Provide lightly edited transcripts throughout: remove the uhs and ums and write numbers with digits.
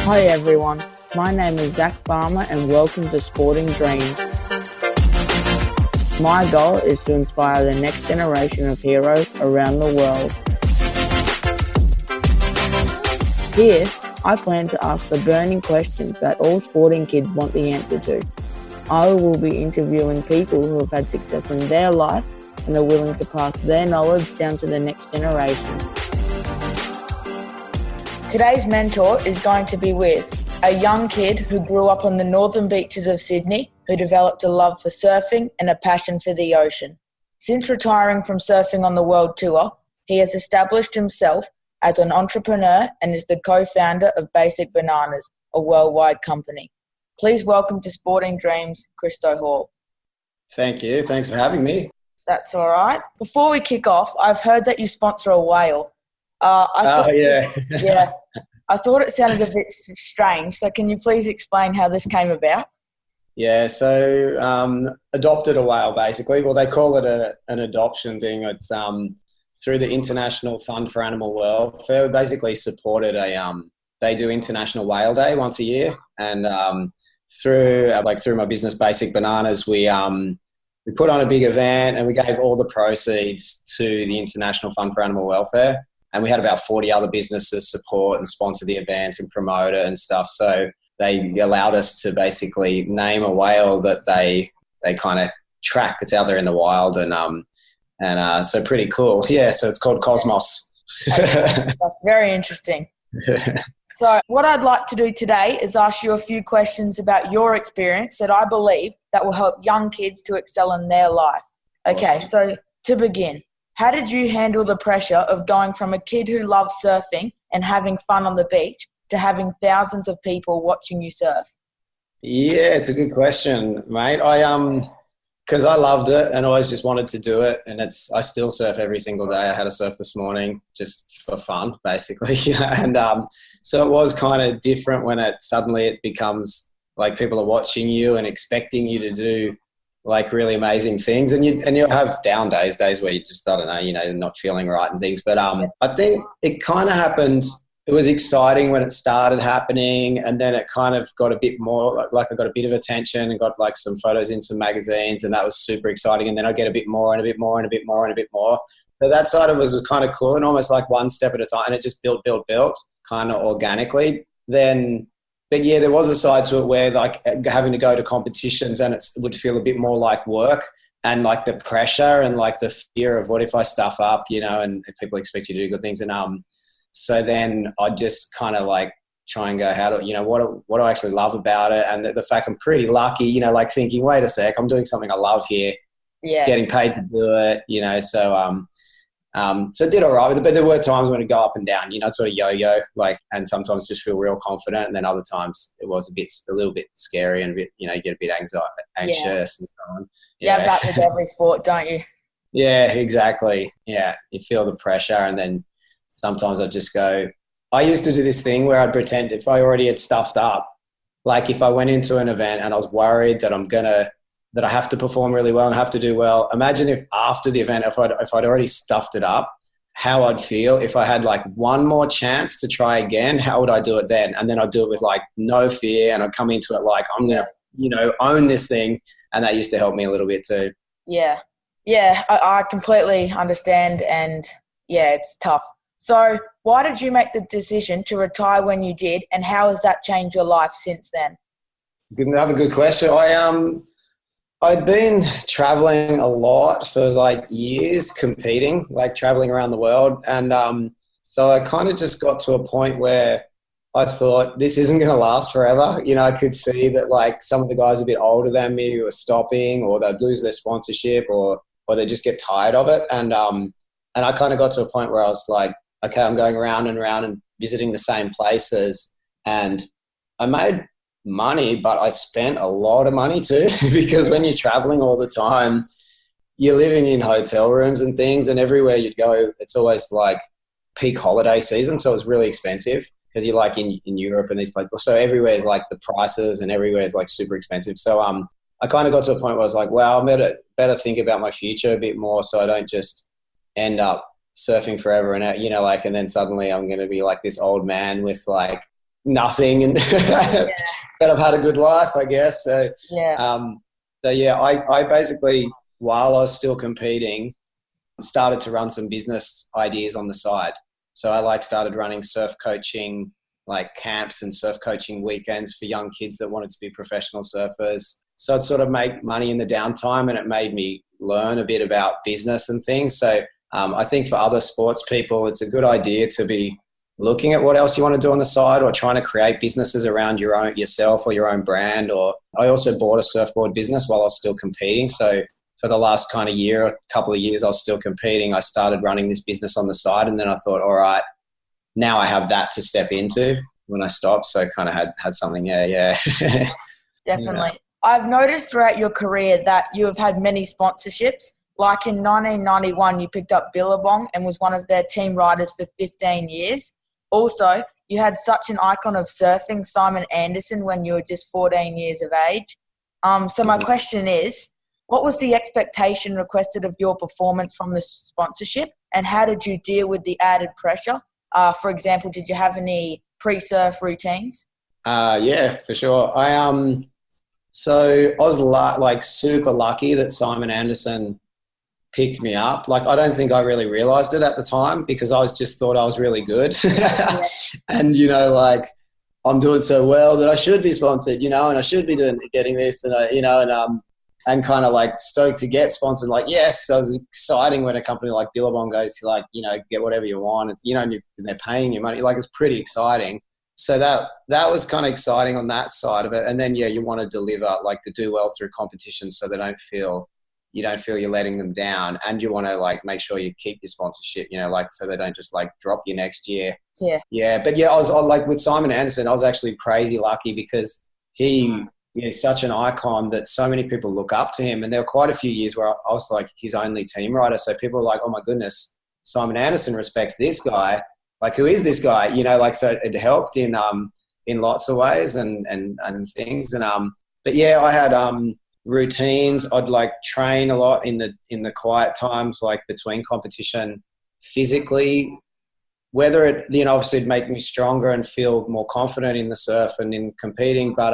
Hi everyone, my name is Zach Farmer and welcome to Sporting Dreams. My goal is to inspire the next generation of heroes around the world. Here, I plan to ask the burning questions that all sporting kids want the answer to. I will be interviewing people who have had success in their life and are willing to pass their knowledge down to the next generation. Today's mentor is going to be with a young kid who grew up on the northern beaches of Sydney, who developed a love for surfing and a passion for the ocean. Since retiring from surfing on the world tour, he has established himself as an entrepreneur and is the co-founder of Basic Bananas, a worldwide company. Please welcome to Sporting Dreams, Christo Hall. Thank you. Thanks for having me. That's all right. Before we kick off, I've heard that you sponsor a whale. Yeah. Yeah. I thought it sounded a bit strange. So can you please explain how this came about? Yeah, so adopted a whale basically. Well, they call it an adoption thing. It's through the International Fund for Animal Welfare. We basically supported they do International Whale Day once a year, and through my business Basic Bananas, we put on a big event and we gave all the proceeds to the International Fund for Animal Welfare. And we had about 40 other businesses support and sponsor the event and promote it and stuff. So they allowed us to basically name a whale that they kind of track. It's out there in the wild, and so pretty cool. Yeah, so it's called Cosmos. That's very interesting. So what I'd like to do today is ask you a few questions about your experience that I believe that will help young kids to excel in their life. Okay, awesome. So to begin, how did you handle the pressure of going from a kid who loves surfing and having fun on the beach to having thousands of people watching you surf? Yeah, it's a good question, mate. Because I loved it and always just wanted to do it. And I still surf every single day. I had a surf this morning just for fun, basically. And so it was kind of different when it becomes like people are watching you and expecting you to do like really amazing things, and you'll have down days where you just, I don't know, not feeling right and things. But I think it kind of happened. It was exciting when it started happening, and then it kind of got a bit more, like I got a bit of attention and got like some photos in some magazines, and that was super exciting. And then I get a bit more and a bit more and a bit more and a bit more. So that side of it was kind of cool, and almost like one step at a time, and it just built kind of organically. But yeah, there was a side to it where like having to go to competitions and it would feel a bit more like work, and like the pressure and like the fear of what if I stuff up, and people expect you to do good things. And so then I just kind of like try and go, what do I actually love about it? And the fact I'm pretty lucky, like thinking, wait a sec, I'm doing something I love here, getting paid to do it, so I did all right with it, but there were times when it go up and down, sort of yo-yo, like, and sometimes just feel real confident, and then other times it was a little bit scary and a bit, you get a bit anxious and so on. You have that with every sport, don't you? Yeah, exactly. Yeah, you feel the pressure, and then sometimes I just go. I used to do this thing where I'd pretend if I already had stuffed up, like if I went into an event and I was worried that that I have to perform really well and have to do well. Imagine if after the event, if I'd already stuffed it up, how I'd feel if I had like one more chance to try again. How would I do it then? And then I'd do it with like no fear, and I'd come into it like I'm gonna, own this thing. And that used to help me a little bit too. Yeah, I completely understand, and yeah, it's tough. So why did you make the decision to retire when you did, and how has that changed your life since then? Another good question. I'd been traveling a lot for like years, competing, like traveling around the world. And so I kind of just got to a point where I thought this isn't going to last forever. I could see that like some of the guys a bit older than me were stopping, or they'd lose their sponsorship, or they just get tired of it. And I kind of got to a point where I was like, okay, I'm going around and around and visiting the same places. And I made money, but I spent a lot of money too, because when you're traveling all the time, you're living in hotel rooms and things, and everywhere you'd go, it's always like peak holiday season. So it's really expensive because you're like in Europe and these places. So everywhere is like the prices, and everywhere is like super expensive. So I kind of got to a point where I was like, wow, I better think about my future a bit more, so I don't just end up surfing forever and, you know, like, and then suddenly I'm going to be like this old man with like nothing and but I've had a good life, I guess. So, I basically, while I was still competing, started to run some business ideas on the side. So I like started running surf coaching, like camps and surf coaching weekends for young kids that wanted to be professional surfers. So I'd sort of make money in the downtime, and it made me learn a bit about business and things. So I think for other sports people, it's a good idea to be looking at what else you want to do on the side, or trying to create businesses around yourself or your own brand. Or I also bought a surfboard business while I was still competing. So for the last kind of year, a couple of years I was still competing, I started running this business on the side, and then I thought, all right, now I have that to step into when I stopped. So I kind of had something, Definitely. Yeah. I've noticed throughout your career that you have had many sponsorships. Like in 1991, you picked up Billabong and was one of their team riders for 15 years. Also, you had such an icon of surfing, Simon Anderson, when you were just 14 years of age. So my question is, what was the expectation requested of your performance from this sponsorship, and how did you deal with the added pressure? For example, did you have any pre-surf routines? Yeah, for sure. So I was super lucky that Simon Anderson picked me up. Like, I don't think I really realized it at the time, because I just thought I was really good. And, you know, like, I'm doing so well that I should be sponsored, you know, and I should be getting this, and and kind of like stoked to get sponsored. Like, yes, it was exciting when a company like Billabong goes to, like, you know, get whatever you want. It's, you know, and they're paying you money. Like, it's pretty exciting. So that was kind of exciting on that side of it. And then, you want to deliver, like, to do well through competition, so they don't feel you're letting them down, and you want to, like, make sure you keep your sponsorship, you know, like, so they don't just like drop you next year. But I was like, with Simon Anderson, I was actually crazy lucky, because he's such an icon that so many people look up to him. And there were quite a few years where I was like his only team rider, so people were like, oh my goodness, Simon Anderson respects this guy, like, who is this guy, you know, like, so it helped in lots of ways and things. And but yeah, I had routines. I'd like train a lot in the quiet times, like between competition, physically, whether it, you know, obviously it'd make me stronger and feel more confident in the surf and in competing. But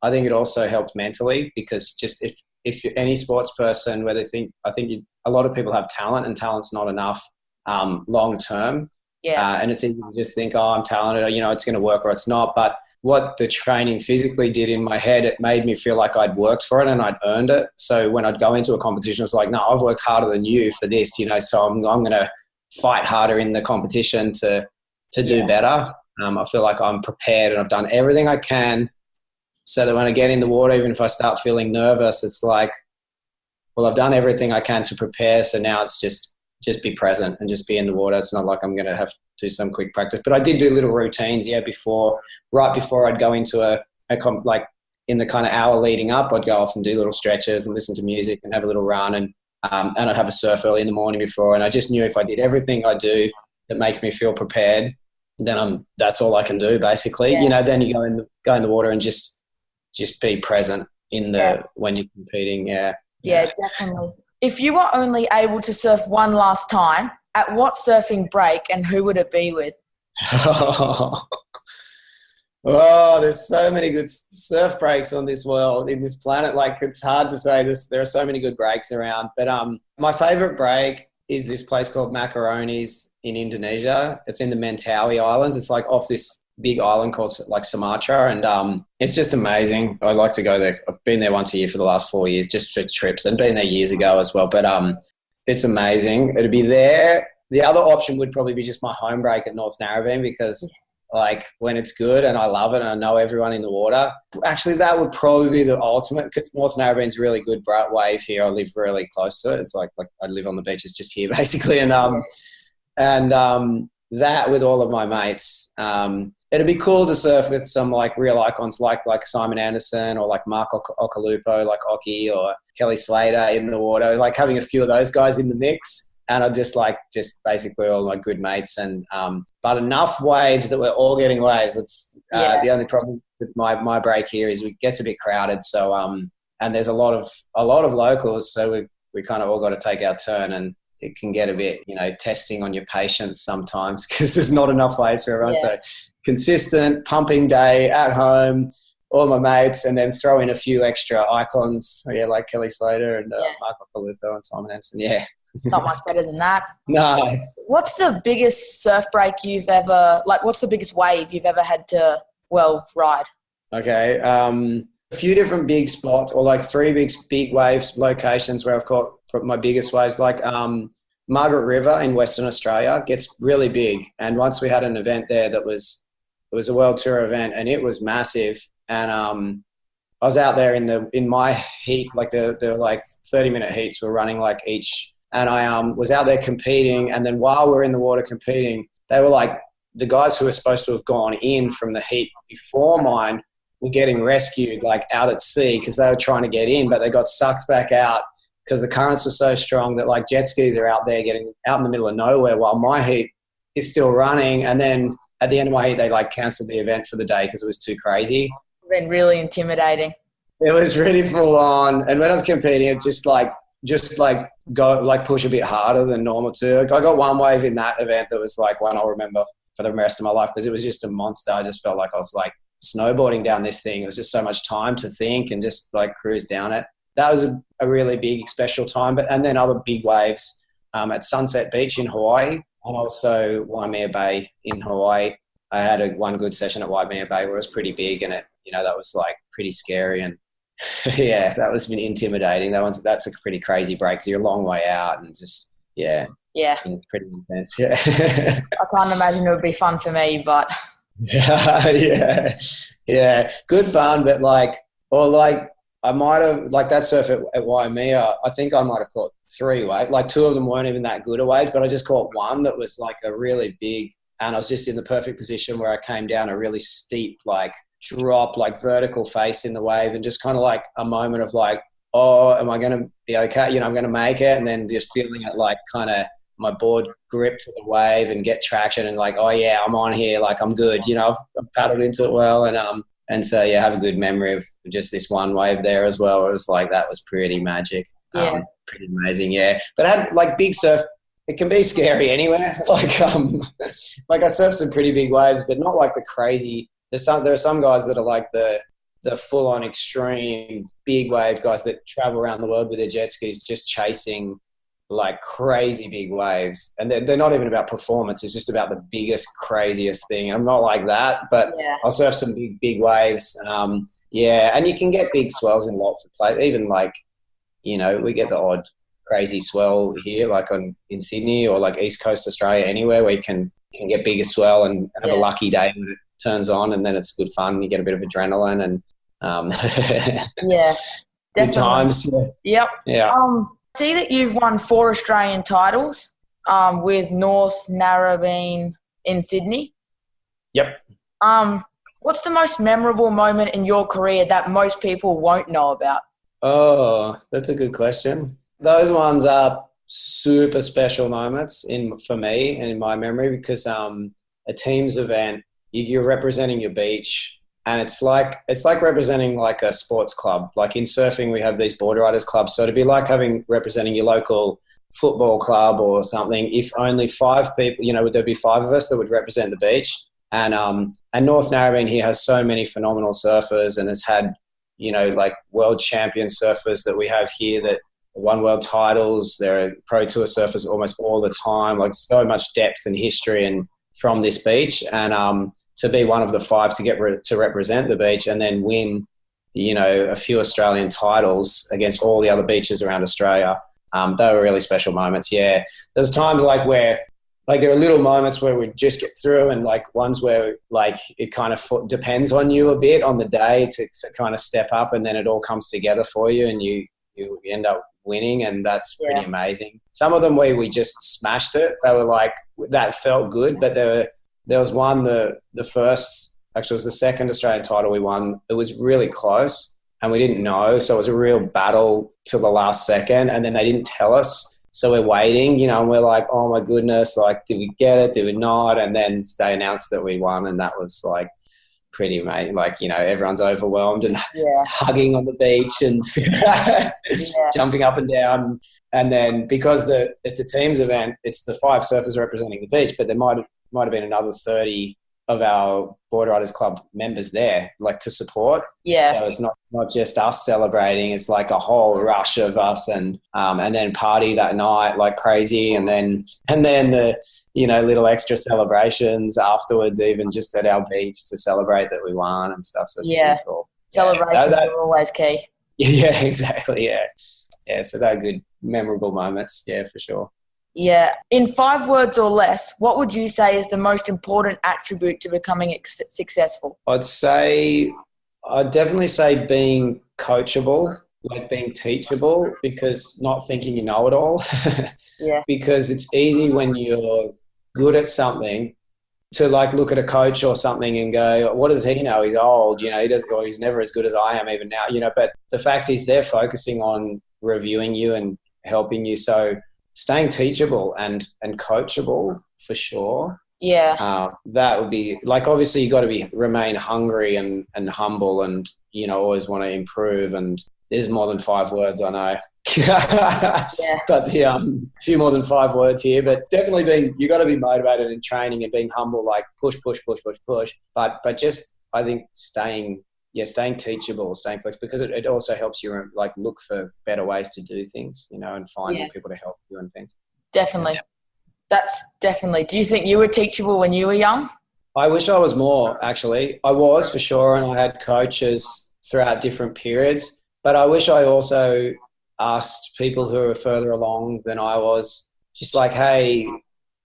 I think it also helped mentally, because just if you're any sports person, a lot of people have talent, and talent's not enough long term. And it's easy to just think, oh, I'm talented, you know, it's going to work, or it's not. But what the training physically did in my head, it made me feel like I'd worked for it and I'd earned it. So when I'd go into a competition, it's like, no, I've worked harder than you for this, you know, so I'm going to fight harder in the competition to do better. I feel like I'm prepared, and I've done everything I can, so that when I get in the water, even if I start feeling nervous, it's like, well, I've done everything I can to prepare. So now it's just be present and just be in the water. It's not like I'm going to have to do some quick practice. But I did do little routines, right before I'd go into like in the kind of hour leading up, I'd go off and do little stretches and listen to music and have a little run, and I'd have a surf early in the morning before. And I just knew if I did everything I do that makes me feel prepared, then that's all I can do, basically. You know, then you go in the water and just be present when you're competing. Yeah, definitely. If you were only able to surf one last time, at what surfing break, and who would it be with? Oh, there's so many good surf breaks on this world, in this planet. Like, it's hard to say this. There are so many good breaks around. But my favorite break is this place called Macaronis in Indonesia. It's in the Mentawai Islands. It's like off this big island called like Sumatra, and it's just amazing. I like to go there. I've been there once a year for the last 4 years, just for trips, and been there years ago as well. But it's amazing. It'd be there. The other option would probably be just my home break at North Narrabeen, because like when it's good and I love it and I know everyone in the water, actually that would probably be the ultimate, because North Narrabeen's really good wave here. I live really close to it. It's like I live on the beaches just here basically, and that with all of my mates. It'd be cool to surf with some like real icons like Simon Anderson, or like Mark Occhilupo, like Occhi, or Kelly Slater in the water, like having a few of those guys in the mix. And I just basically all my good mates, and but enough waves that we're all getting waves. It's the only problem with my break here is it gets a bit crowded. So and there's a lot of locals, so we kind of all got to take our turn. And it can get a bit, testing on your patience sometimes because there's not enough waves for everyone. So consistent pumping day at home, all my mates, and then throw in a few extra icons. Like Kelly Slater and Occhilupo and Simon Henson. Yeah. It's not much better than that. No. What's the biggest surf break what's the biggest wave you've ever had to, ride? Okay. A few different big spots, or like 3 big waves locations where I've caught my biggest waves, like Margaret River in Western Australia gets really big. And once we had an event there it was a world tour event, and it was massive. And I was out there in my heat, like the 30-minute heats were running like each, and I was out there competing. And then while we're in the water competing, they were like, the guys who were supposed to have gone in from the heat before mine were getting rescued like out at sea because they were trying to get in, but they got sucked back out because the currents were so strong that like jet skis are out there getting out in the middle of nowhere while my heat is still running. And then at the end of my heat, they like cancelled the event for the day because it was too crazy. It's been really intimidating. It was really full on. And when I was competing, it just go like push a bit harder than normal too. I got one wave in that event that was like one I'll remember for the rest of my life because it was just a monster. I just felt like I was like snowboarding down this thing. It was just so much time to think and just like cruise down it. That was a really big special time. And then other big waves at Sunset Beach in Hawaii, and also Waimea Bay in Hawaii. I had one good session at Waimea Bay where it was pretty big, and that was like pretty scary. And yeah, that was been intimidating. That's a pretty crazy break because you're a long way out and just pretty intense. Yeah. I can't imagine it would be fun for me, but yeah, good fun. But I might have that surf at Waimea. I think I might have caught 3 waves. Like 2 of them weren't even that good a waves, but I just caught one that was like a really big, and I was just in the perfect position where I came down a really steep like drop, like vertical face in the wave, and just kind of like a moment of like, oh, am I going to be okay? I'm going to make it. And then just feeling it like kind of my board grip to the wave and get traction and like, oh yeah, I'm on here. Like I'm good. I've paddled into it well. And so, yeah, I have a good memory of just this one wave there as well. It was like, that was pretty magic. Pretty amazing. Yeah. But I had like big surf. It can be scary anywhere. Like I surf some pretty big waves, but not like the crazy. There are some guys that are like the full-on extreme big wave guys that travel around the world with their jet skis just chasing like crazy big waves. And they're not even about performance. It's just about the biggest, craziest thing. I'm not like that, but I'll surf some big waves. And you can get big swells in lots of places. Even like, we get the odd crazy swell here, like in Sydney or like East Coast Australia, anywhere where you can get bigger swell and have a lucky day when it turns on, and then it's good fun. You get a bit of adrenaline and yeah, definitely. Good times. Yep. Yeah. See that you've won 4 Australian titles with North Narrabeen in Sydney. Yep. What's the most memorable moment in your career that most people won't know about? Oh, that's a good question. Those ones are super special moments for me and in my memory because a team's event, you're representing your beach, and it's like representing like a sports club. Like in surfing, we have these board riders clubs. So it'd be like representing your local football club or something. If only 5 people, there'd be 5 of us that would represent the beach. And North Narrabeen here has so many phenomenal surfers, and has had, like world champion surfers that we have here that won world titles. There are pro tour surfers almost all the time. Like so much depth and history and from this beach. And to be one of the 5 to get to represent the beach and then win, a few Australian titles against all the other beaches around Australia. They were really special moments. Yeah. There's times like where, like there are little moments where we just get through, and like ones where like it kind of depends on you a bit on the day to kind of step up, and then it all comes together for you and you end up winning, and that's pretty amazing. Some of them where we just smashed it. They were like, that felt good, but there was one, the first, actually it was the second Australian title we won. It was really close and we didn't know. So it was a real battle till the last second, and then they didn't tell us. So we're waiting, and we're like, oh my goodness, like, did we get it? Did we not? And then they announced that we won, and that was like pretty amazing. Like, everyone's overwhelmed and hugging on the beach and jumping up and down. And then because it's a teams event, it's the 5 surfers representing the beach, but there might have been another 30 of our Board Riders Club members there, like to support. Yeah. So it's not just us celebrating. It's like a whole rush of us, and then party that night like crazy, and then the little extra celebrations afterwards, even just at our beach to celebrate that we won and stuff. So it's pretty cool. Celebrations are always key. Yeah, exactly. Yeah. So they're good, memorable moments. Yeah, for sure. Yeah. In 5 words or less, what would you say is the most important attribute to becoming successful? I'd definitely say being coachable, like being teachable, because not thinking you know it all. Yeah. Because it's easy when you're good at something to like look at a coach or something and go, what does he know? He's old, he doesn't, or he's never as good as I am even now, but the fact is they're focusing on reviewing you and helping you. So staying teachable and coachable for sure. Yeah. That would be like, obviously you got to remain hungry and humble and, always want to improve. And there's more than 5 words, I know. Yeah. But a few more than 5 words here, but definitely you got to be motivated in training and being humble, like push. But just, I think staying teachable, staying flexible, because it also helps you like look for better ways to do things, and find people to help you and things. Definitely. Yeah. That's definitely. Do you think you were teachable when you were young? I wish I was more, actually. I was for sure, and I had coaches throughout different periods, but I wish I also asked people who are further along than I was, just like, hey,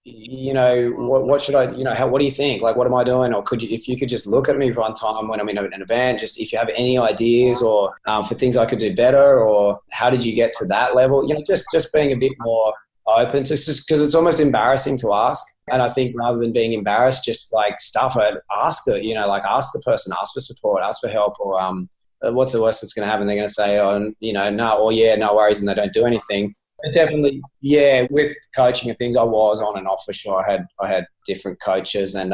what should I, what do you think? Like, what am I doing? Or if you could just look at me one time when I'm in an event, just if you have any ideas or for things I could do better, or how did you get to that level? Just being a bit more open to, because it's almost embarrassing to ask. And I think rather than being embarrassed, just like stuff it, ask it, like ask the person, ask for support, ask for help, or what's the worst that's going to happen? They're going to say, no, or yeah, no worries, and they don't do anything. But definitely, yeah, with coaching and things, I was on and off for sure. I had different coaches and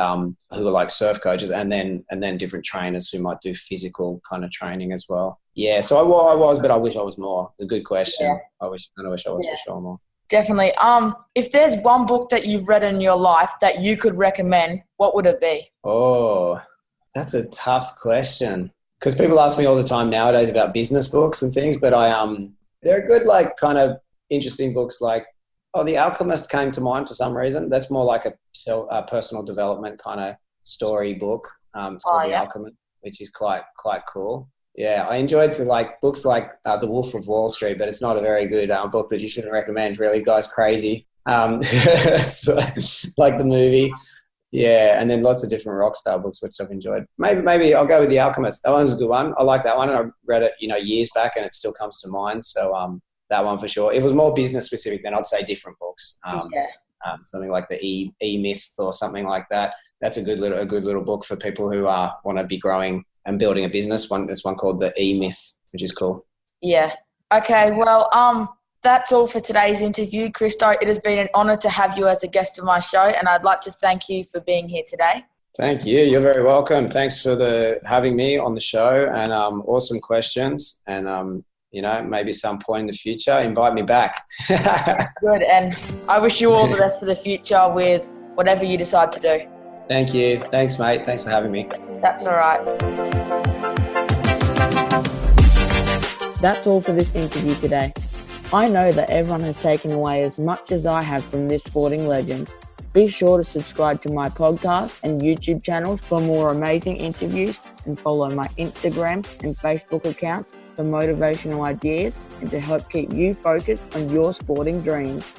who were like surf coaches, and then different trainers who might do physical kind of training as well. Yeah, so I was, but I wish I was more. It's a good question. Yeah. I wish I was for sure more. Definitely. If there's one book that you've read in your life that you could recommend, what would it be? Oh, that's a tough question, because people ask me all the time nowadays about business books and things, but there are good like kind of interesting books like, The Alchemist came to mind for some reason. That's more like a personal development kind of story book. It's called The Alchemist, which is quite cool. Yeah, I enjoyed books like The Wolf of Wall Street, but it's not a very good book that you shouldn't recommend. Really, guy's crazy. It's like the movie. Yeah, and then lots of different rock star books, which I've enjoyed. Maybe I'll go with The Alchemist. That one's a good one. I like that one, and I read it, years back, and it still comes to mind. So that one for sure. If it was more business specific, then I'd say different books. Something like the E-Myth or something like that. That's a good little book for people who want to be growing and building a business. There's one called the E-Myth, which is cool. Yeah. Okay. Well, that's all for today's interview, Christo. It has been an honour to have you as a guest of my show, and I'd like to thank you for being here today. Thank you. You're very welcome. Thanks for having me on the show, and awesome questions. And maybe some point in the future, invite me back. That's good. And I wish you all the best for the future with whatever you decide to do. Thank you. Thanks, mate. Thanks for having me. That's all right. That's all for this interview today. I know that everyone has taken away as much as I have from this sporting legend. Be sure to subscribe to my podcast and YouTube channels for more amazing interviews, and follow my Instagram and Facebook accounts for motivational ideas and to help keep you focused on your sporting dreams.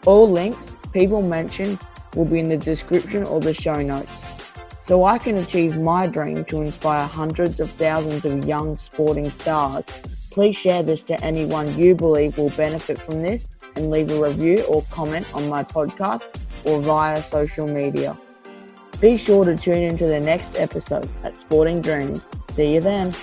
All links people mentioned will be in the description or the show notes. So I can achieve my dream to inspire hundreds of thousands of young sporting stars. Please share this to anyone you believe will benefit from this, and leave a review or comment on my podcast or via social media. Be sure to tune into the next episode at Sporting Dreams. See you then.